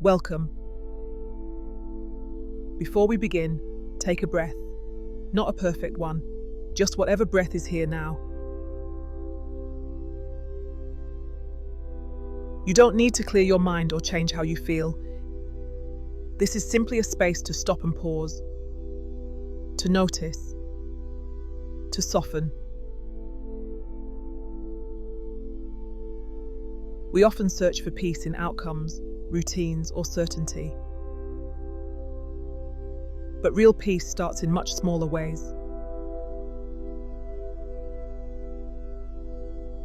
Welcome. Before we begin, take a breath. Not a perfect one, just whatever breath is here now. You don't need to clear your mind or change how you feel. This is simply a space to stop and pause, to notice, to soften. We often search for peace in outcomes, routines, or certainty. But real peace starts in much smaller ways.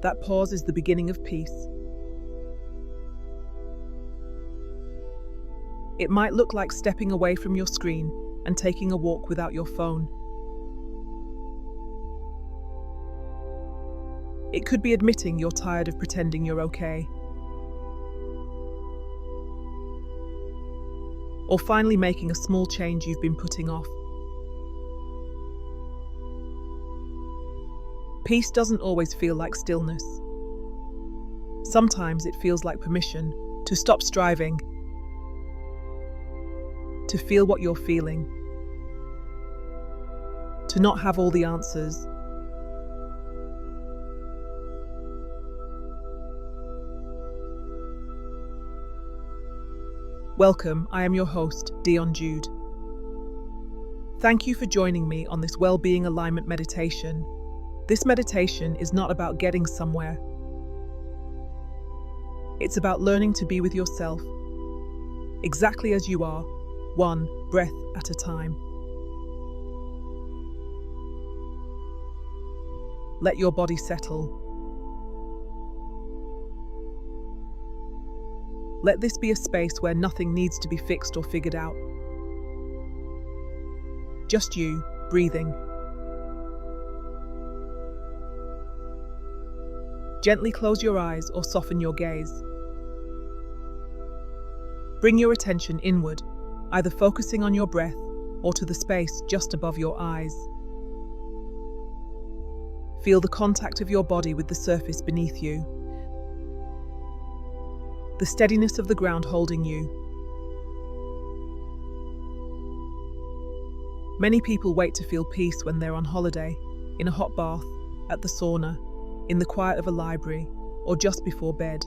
That pause is the beginning of peace. It might look like stepping away from your screen and taking a walk without your phone. It could be admitting you're tired of pretending you're okay. Or finally making a small change you've been putting off. Peace doesn't always feel like stillness. Sometimes it feels like permission to stop striving, to feel what you're feeling, to not have all the answers. Welcome, I am your host, Dionne Jude. Thank you for joining me on this well-being alignment meditation. This meditation is not about getting somewhere. It's about learning to be with yourself, exactly as you are, one breath at a time. Let your body settle. Let this be a space where nothing needs to be fixed or figured out. Just you, breathing. Gently close your eyes or soften your gaze. Bring your attention inward, either focusing on your breath or to the space just above your eyes. Feel the contact of your body with the surface beneath you, the steadiness of the ground holding you. Many people wait to feel peace when they're on holiday, in a hot bath, at the sauna, in the quiet of a library, or just before bed.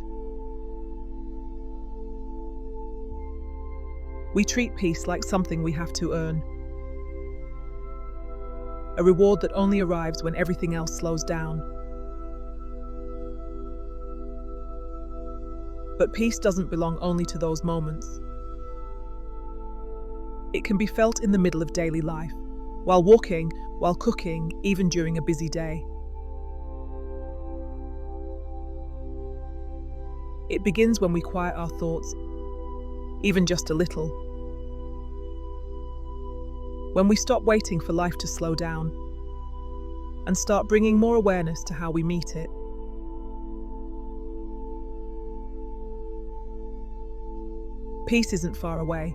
We treat peace like something we have to earn, a reward that only arrives when everything else slows down. But peace doesn't belong only to those moments. It can be felt in the middle of daily life, while walking, while cooking, even during a busy day. It begins when we quiet our thoughts, even just a little. When we stop waiting for life to slow down and start bringing more awareness to how we meet it. Peace isn't far away.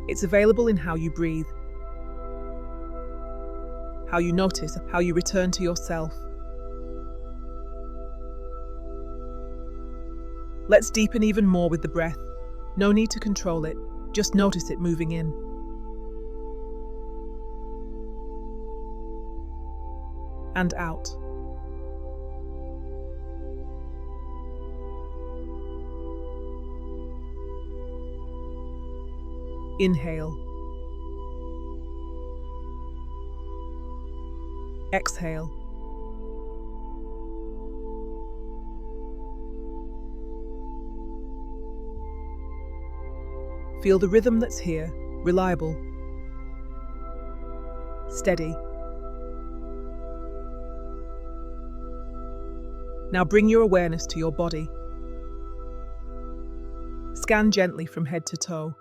It's available in how you breathe, how you notice, how you return to yourself. Let's deepen even more with the breath. No need to control it, just notice it moving in. And out. Inhale. Exhale. Feel the rhythm that's here, reliable, steady. Now bring your awareness to your body. Scan gently from head to toe.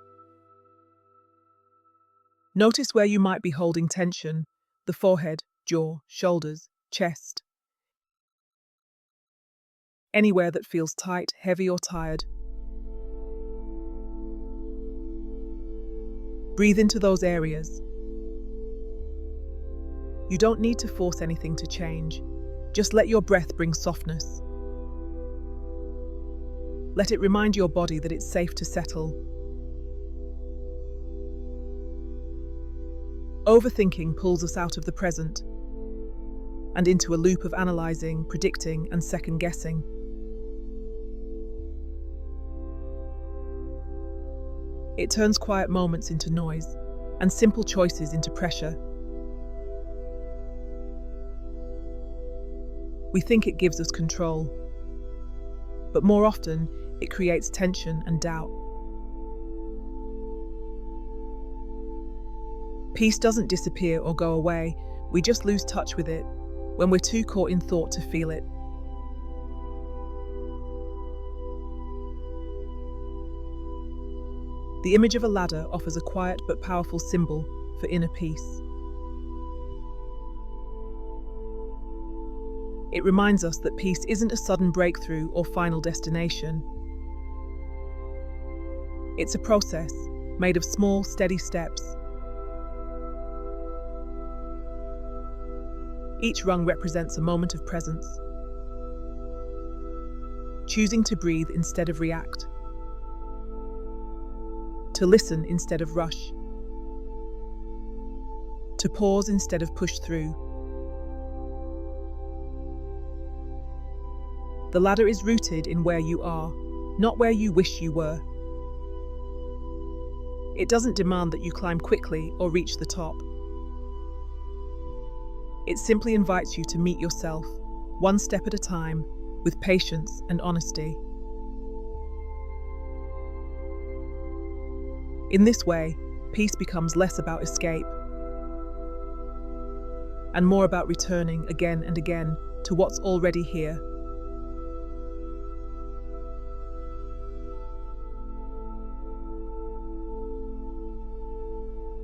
Notice where you might be holding tension, the forehead, jaw, shoulders, chest. Anywhere that feels tight, heavy, or tired. Breathe into those areas. You don't need to force anything to change. Just let your breath bring softness. Let it remind your body that it's safe to settle. Overthinking pulls us out of the present and into a loop of analysing, predicting, and second-guessing. It turns quiet moments into noise and simple choices into pressure. We think it gives us control, but more often it creates tension and doubt. Peace doesn't disappear or go away, we just lose touch with it when we're too caught in thought to feel it. The image of a ladder offers a quiet but powerful symbol for inner peace. It reminds us that peace isn't a sudden breakthrough or final destination. It's a process made of small, steady steps. Each rung represents a moment of presence, choosing to breathe instead of react, to listen instead of rush, to pause instead of push through. The ladder is rooted in where you are, not where you wish you were. It doesn't demand that you climb quickly or reach the top. It simply invites you to meet yourself, one step at a time, with patience and honesty. In this way, peace becomes less about escape and more about returning again and again to what's already here.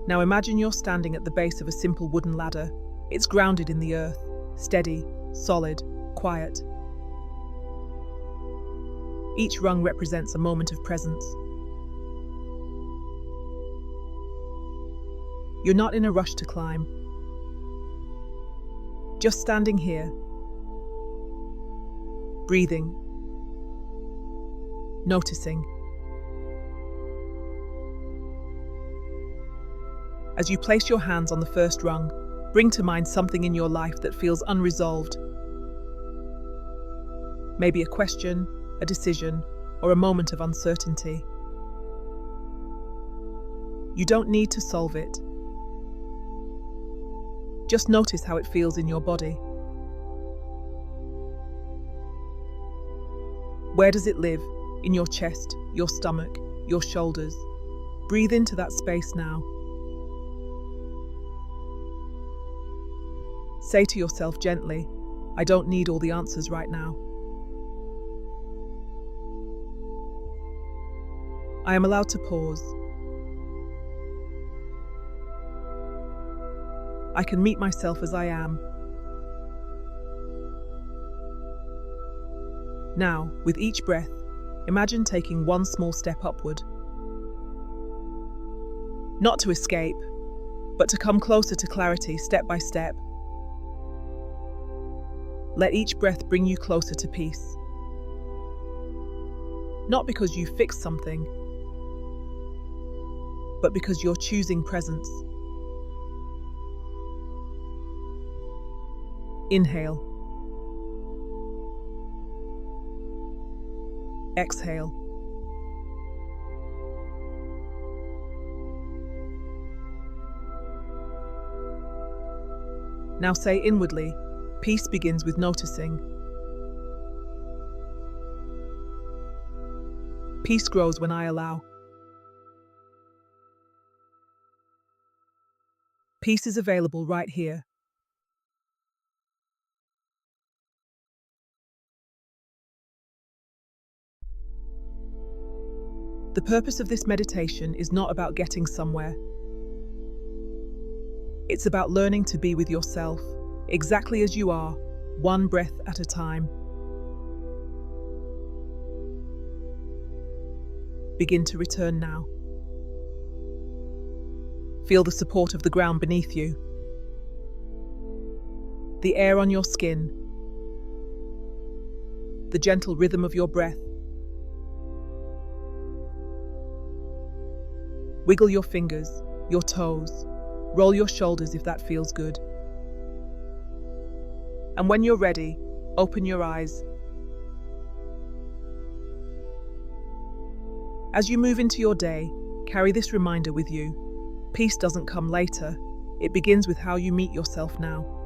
Now imagine you're standing at the base of a simple wooden ladder. It's grounded in the earth, steady, solid, quiet. Each rung represents a moment of presence. You're not in a rush to climb. Just standing here, breathing, noticing. As you place your hands on the first rung, bring to mind something in your life that feels unresolved. Maybe a question, a decision, or a moment of uncertainty. You don't need to solve it. Just notice how it feels in your body. Where does it live? In your chest, your stomach, your shoulders. Breathe into that space now. Say to yourself gently, I don't need all the answers right now. I am allowed to pause. I can meet myself as I am. Now, with each breath, imagine taking one small step upward. Not to escape, but to come closer to clarity step by step. Let each breath bring you closer to peace. Not because you fixed something, but because you're choosing presence. Inhale. Exhale. Now say inwardly, peace begins with noticing. Peace grows when I allow. Peace is available right here. The purpose of this meditation is not about getting somewhere. It's about learning to be with yourself, exactly as you are, one breath at a time. Begin to return now. Feel the support of the ground beneath you, the air on your skin, the gentle rhythm of your breath. Wiggle your fingers, your toes. Roll your shoulders if that feels good. And when you're ready, open your eyes. As you move into your day, carry this reminder with you. Peace doesn't come later. It begins with how you meet yourself now.